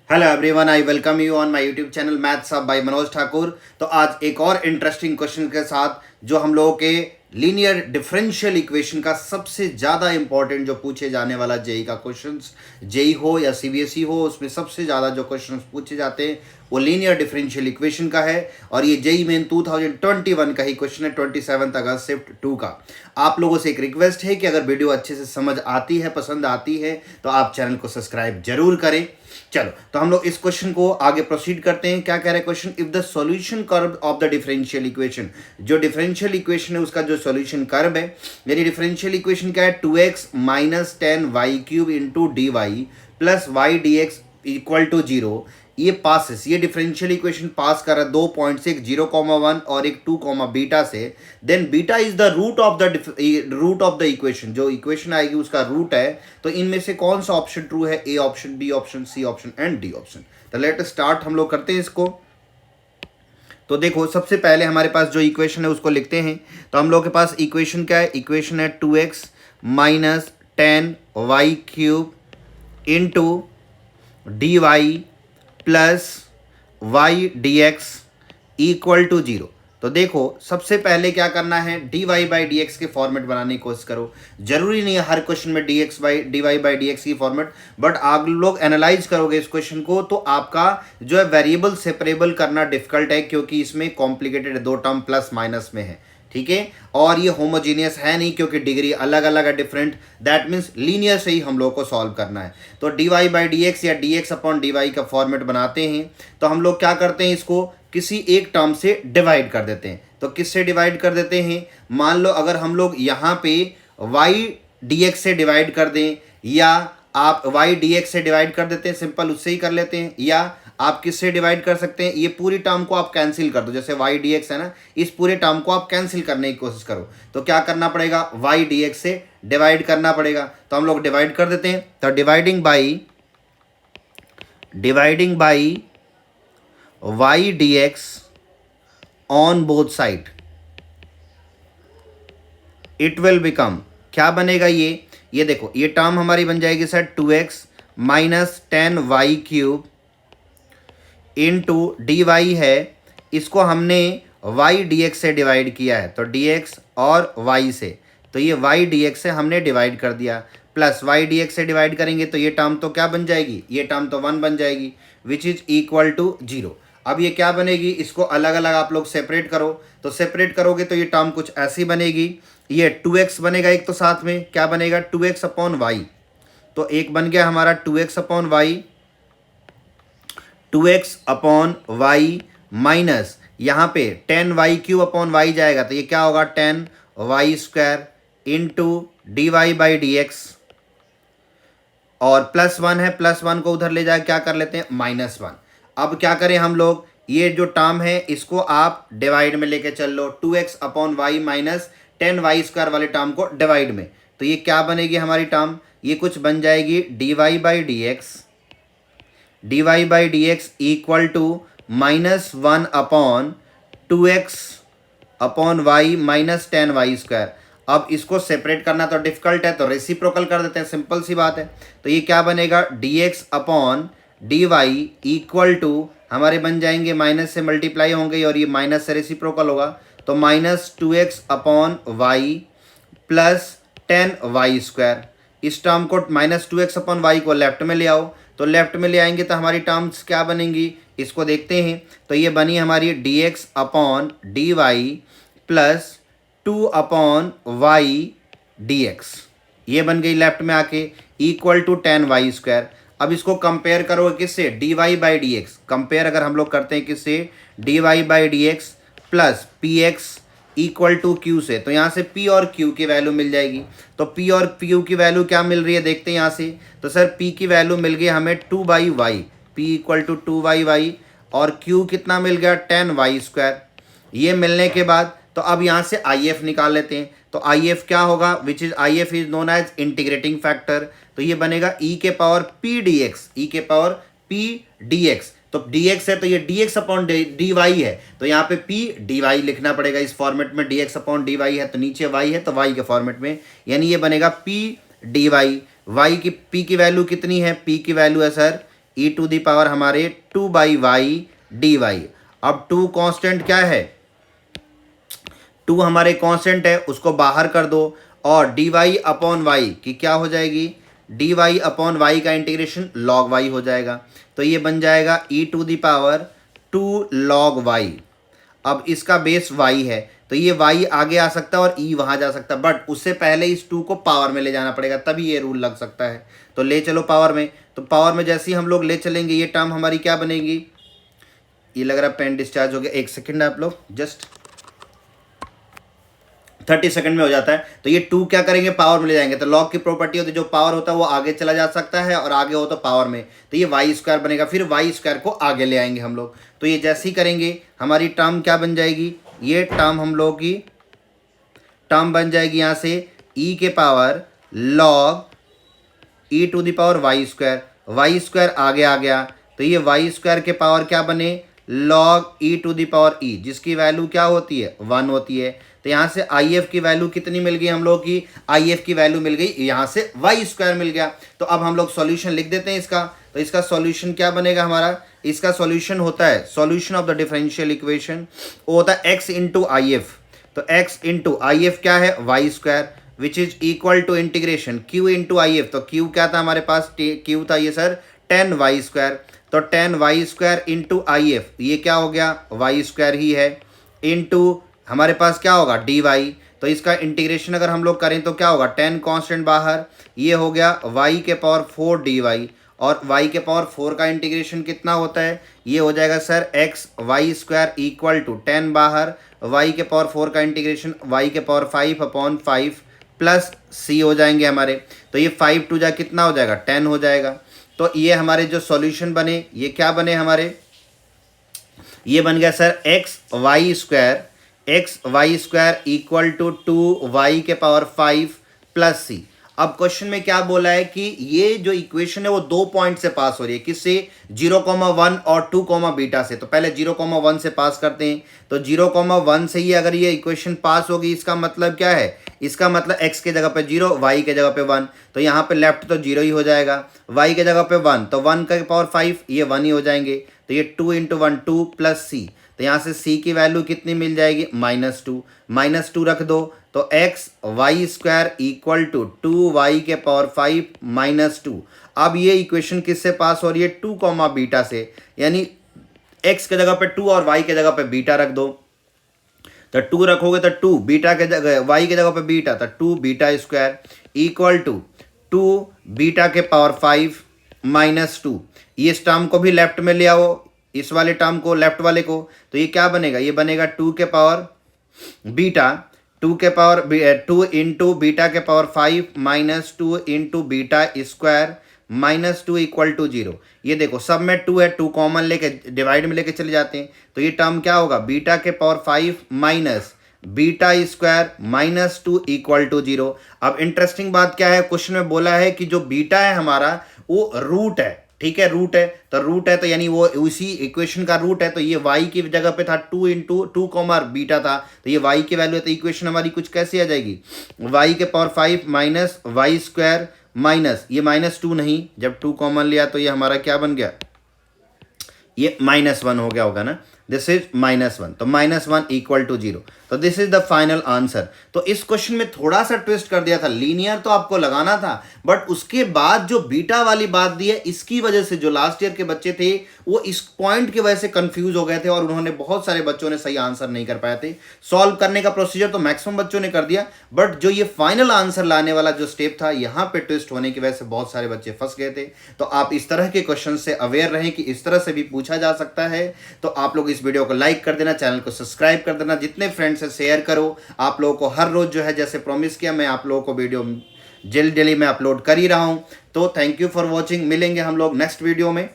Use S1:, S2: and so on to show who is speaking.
S1: Hello everyone, I welcome you on my YouTube channel maths up by Manoj Thakur. तो आज एक और इंटरेस्टिंग क्वेश्चन के साथ जो हम लोगों के लीनियर डिफरेंशियल इक्वेशन का सबसे ज़्यादा इंपॉर्टेंट जो पूछे जाने वाला जेई का क्वेश्चंस, जेई हो या सीबीएसई हो, उसमें सबसे ज़्यादा जो क्वेश्चंस पूछे जाते हैं वो लीनियर डिफरेंशियल इक्वेशन का है। और ये जेई मेन 2021 का ही क्वेश्चन है, 27 अगस्त शिफ्ट 2 का। आप लोगों से एक रिक्वेस्ट है कि अगर वीडियो अच्छे से समझ आती है, पसंद आती है, तो आप चैनल को सब्सक्राइब जरूर करें। चलो, तो हम लोग इस क्वेश्चन को आगे प्रोसीड करते हैं। क्या कह रहा है question? If the solution curve of the differential equation, जो डिफरेंशियल इक्वेशन है उसका जो सॉल्यूशन कर्व है, यानी डिफरेंशियल इक्वेशन क्या है? 2x minus 10y³ into d y plus y d x equal to 0। ये पासेस, ये डिफरेंशियल इक्वेशन पास कर रहा है 2 पॉइंट से, एक 0,1 और एक 2, बीटा से। Then beta is the root of the equation, जो इक्वेशन आएगी उसका रूट है। तो इनमें से कौन सा ऑप्शन ट्रू है? A option, B option, C option and D option. तो लेट स्टार्ट, हम लोग करते हैं इसको। तो देखो, सबसे पहले हमारे पास जो इक्वेशन है उसको लिखते हैं। तो हम लोग के पास इक्वेशन क्या है? इक्वेशन है 2x minus 10y³ into d y plus y d x equal to 0। तो देखो, सबसे पहले क्या करना है? D Y by D x के फॉर्मेट बनाने की कोशिश करो। जरूरी नहीं है हर क्वेश्चन में d Y by D x की फॉर्मेट, बट आप लोग एनालाइज करोगे इस क्वेश्चन को तो आपका जो है वेरिएबल सेपरेबल करना डिफिकल्ट है, क्योंकि इसमें कॉम्प्लिकेटेड 2 टर्म प्लस माइनस में है। ठीक है, और ये होमोजीनियस है नहीं क्योंकि डिग्री अलग अलग है, डिफरेंट। दैट मीन्स लीनियर से ही हम लोग को सॉल्व करना है। तो D Y by D X या D X upon D Y का फॉर्मेट बनाते हैं। तो हम लोग क्या करते हैं? इसको किसी एक टर्म से डिवाइड कर देते हैं। तो किससे डिवाइड कर देते हैं? मान लो अगर हम लोग यहाँ पे वाई डी एक्स से डिवाइड कर दें, या आप वाई डी एक्स से डिवाइड कर देते हैं, सिंपल उससे ही कर लेते हैं। या आप किससे डिवाइड कर सकते हैं? ये पूरी टर्म को आप कैंसिल कर दो, जैसे वाई डी एक्स है ना, इस पूरे टर्म को आप कैंसिल करने की कोशिश करो। तो क्या करना पड़ेगा? वाई डी एक्स से डिवाइड करना पड़ेगा। तो हम लोग डिवाइड कर देते हैं। तो dividing by y d x on both side, it will become, क्या बनेगा? ये देखो, ये टर्म हमारी बन जाएगी sir 2x minus 10y³ into d y है, इसको हमने वाई डी एक्स से डिवाइड किया है, तो डी एक्स और वाई से, तो ये वाई डी एक्स से हमने डिवाइड कर दिया, प्लस वाई डी एक्स से डिवाइड करेंगे तो ये टर्म तो क्या बन जाएगी? ये टर्म तो 1 बन जाएगी, विच इज इक्वल टू 0। अब ये क्या बनेगी? इसको अलग अलग आप लोग सेपरेट करो। तो सेपरेट करोगे तो ये टर्म कुछ ऐसी बनेगी। ये 2x बनेगा एक, तो साथ में क्या बनेगा? 2x upon Y. तो एक बन गया हमारा 2x upon y, 2x upon y minus यहाँ पे 10y³ अपॉन वाई जाएगा, तो ये क्या होगा? 10y² into d Y by D x, और प्लस 1 है, प्लस 1 को उधर ले जाए क्या कर लेते हैं? -1। अब क्या करें हम लोग? ये जो टर्म है इसको आप डिवाइड में लेके चल लो, 2x upon y minus 10y² वाले टर्म को डिवाइड में। तो ये क्या बनेगी हमारी टर्म? ये कुछ बन जाएगी d Y by D x equal to -1 upon 2x upon y minus 10y²। अब इसको सेपरेट करना तो डिफिकल्ट है, तो रेसिप्रोकल कर देते हैं, सिंपल सी बात है। तो ये क्या बनेगा? dx upon D y equal to, हमारे बन जाएंगे माइनस से मल्टीप्लाई होंगे और ये माइनस से रेसिप्रोकल होगा, तो -2x upon Y plus 10y²। इस टर्म को -2x अपॉन वाई को लेफ्ट में ले आओ, तो लेफ्ट में ले आएंगे तो हमारी टर्म्स क्या बनेंगी? इसको देखते हैं। तो ये बनी हमारी dx upon D y plus 2 upon y d x, ये बन गई लेफ्ट में आके, इक्वल टू 10y²। अब इसको कंपेयर करो किससे? D Y by D x. Compare अगर हम लोग करते हैं किससे? D Y by D x plus p x equal to q से, तो यहाँ से p और q की वैल्यू मिल जाएगी। तो p और q की वैल्यू क्या मिल रही है देखते हैं यहाँ से। तो सर p की वैल्यू मिल गई हमें 2/y, p equal to 2/y, और q कितना मिल गया? 10y²। ये मिलने के बाद तो अब यहाँ से IF निकाल लेते हैं। तो IF क्या होगा? Which is IF is known as integrating factor. तो ये बनेगा e के पावर p dx, e के पावर p dx। तो dx है तो ये dx अपॉन dy है, तो यहाँ पे p dy लिखना पड़ेगा इस फॉर्मेट में। dx अपॉन dy है तो नीचे y है तो y के फॉर्मेट में, यानी ये बनेगा p dy। y की p की वैल्यू कितनी है? p की वैल्यू है sir e to the power हमारे 2/y dy। अब 2 कांस्टेंट क्या है, 2 हमारे कांस्टेंट है, उसको बाहर कर दो और dy अपॉन वाई की क्या हो जाएगी, dy अपॉन वाई का इंटीग्रेशन log y हो जाएगा। तो ये बन जाएगा e to the power 2 log y। अब इसका बेस y है तो ये y आगे आ सकता है और e वहां जा सकता है, बट उससे पहले इस 2 को पावर में ले जाना पड़ेगा, तभी ये रूल लग सकता है। तो ले चलो पावर में, तो पावर में जैसे ही हम लोग ले चलेंगे ये टर्म हमारी क्या बनेगी, ये लग रहा है पेन डिस्चार्ज हो गया, एक सेकेंड आप लोग जस्ट 30 सेकंड में हो जाता है। तो ये 2 क्या करेंगे, पावर में ले जाएंगे। तो लॉग की प्रॉपर्टी होती है, जो पावर होता है वो आगे चला जा सकता है और आगे हो तो पावर में, तो ये वाई स्क्वायर बनेगा, फिर वाई स्क्वायर को आगे ले आएंगे हम लोग। तो ये जैसे ही करेंगे हमारी टर्म क्या बन जाएगी, ये टर्म हम लोग की टर्म बन जाएगी यहाँ से e के power log e to the power y square आगे आ गया, तो ये वाई स्क्वायर के पावर क्या बने, log e to the power e, जिसकी वैल्यू क्या होती है 1 होती है। तो यहाँ से आई एफ की वैल्यू कितनी मिल गई हम लोग की, आई एफ की वैल्यू मिल गई, यहाँ से वाई स्क्वायर मिल गया। तो अब हम लोग सॉल्यूशन लिख देते हैं इसका। तो इसका सॉल्यूशन क्या बनेगा हमारा, इसका सॉल्यूशन होता है, solution of the differential equation वो होता है x इंटू आई एफ। तो x इंटू आई एफ क्या है, y square, which is equal to integration q into I F. तो q क्या था हमारे पास, q था ये सर 10y स्क्वायर। तो 10y square into I F, ये क्या हो गया वाई स्क्वायर ही है, इंटू हमारे पास क्या होगा dy। तो इसका इंटीग्रेशन अगर हम लोग करें तो क्या होगा, 10 कांस्टेंट बाहर, ये हो गया y के पावर 4 dy, और y के पावर 4 का इंटीग्रेशन कितना होता है, ये हो जाएगा sir x y square equal to 10 बाहर, y के पावर 4 का इंटीग्रेशन y के पावर 5 अपॉन 5 प्लस c हो जाएंगे हमारे। तो ये 5 टू जा कितना हो जाएगा 10 हो जाएगा। तो ये हमारे जो सॉल्यूशन बने, ये क्या बने हमारे, ये बन गया sir x y square equal to 2y के पावर 5 प्लस c। अब क्वेश्चन में क्या बोला है कि ये जो इक्वेशन है वो 2 पॉइंट से पास हो रही है, किससे, 0,1 और 2, बीटा से। तो पहले 0,1 से पास करते हैं। तो 0,1 से ही अगर ये इक्वेशन पास होगी, इसका मतलब क्या है, इसका मतलब x के जगह पे 0, y के जगह पे 1, तो यहाँ पे लेफ्ट तो 0 ही हो जाएगा, y के जगह पे 1, तो 1 का पावर 5 ये 1 ही हो जाएंगे। तो ये 2 इंटू 1 2 प्लस c, तो यहाँ से c की वैल्यू कितनी मिल जाएगी, -2 रख दो। तो x y square equal to 2y के पावर 5 -2। अब ये इक्वेशन किससे पास हो रही है, 2, बीटा से, यानी x के जगह पे 2 और y के जगह पे बीटा रख दो। तो 2 रखोगे तो 2 बीटा के जगह, y के जगह पे बीटा, तो 2 beta square equal to 2 beta के पावर 5 -2। इस टर्म को भी लेफ्ट में ले आओ, इस वाले टर्म को, लेफ्ट वाले को, तो ये क्या बनेगा, ये बनेगा 2 के पावर बीटा, 2 इंटू बीटा के power 5 -2 into beta square -2 equal to 0। ये देखो सब में 2 है, 2 कॉमन लेके डिवाइड में लेके चले जाते हैं, तो ये टर्म क्या होगा, बीटा के power 5 minus beta square -2 equal to 0। अब इंटरेस्टिंग बात क्या है, क्वेश्चन में बोला है कि जो बीटा है हमारा वो रूट है, ठीक है, रूट है, तो यानी वो उसी इक्वेशन का रूट है। तो ये y की जगह पे था 2 इंटू 2, बीटा था, तो ये y की वैल्यू है, तो इक्वेशन हमारी कुछ कैसी आ जाएगी, y के power 5 minus y square minus, ये -2 नहीं, जब 2 कॉमन लिया तो ये हमारा क्या बन गया, ये -1 हो गया होगा ना, दिस इज -1, तो -1 इक्वल टू 0। तो this is the final answer. तो इस क्वेश्चन में थोड़ा सा ट्विस्ट कर दिया था, लीनियर तो आपको लगाना था, बट उसके बाद जो बीटा वाली बात दी है, इसकी वजह से जो लास्ट ईयर के बच्चे थे वो इस पॉइंट की वजह से कंफ्यूज हो गए थे, और उन्होंने, बहुत सारे बच्चों ने सही आंसर नहीं कर पाए थे। सॉल्व करने का प्रोसीजर तो मैक्सिमम बच्चों ने कर दिया, बट जो ये फाइनल आंसर लाने वाला जो स्टेप था, यहाँ पे ट्विस्ट होने की वजह से बहुत सारे बच्चे फंस गए थे। तो आप इस तरह के क्वेश्चन से अवेयर रहें कि इस तरह से भी पूछा जा सकता है। तो आप लोग इस वीडियो को लाइक कर देना, चैनल को सब्सक्राइब कर देना, जितने फ्रेंड्स से शेयर करो। आप लोगों को हर रोज जो है, जैसे प्रॉमिस किया, मैं आप लोगों को वीडियो जल्दी में अपलोड कर ही रहा हूं। तो थैंक यू फॉर वॉचिंग, मिलेंगे हम लोग नेक्स्ट वीडियो में।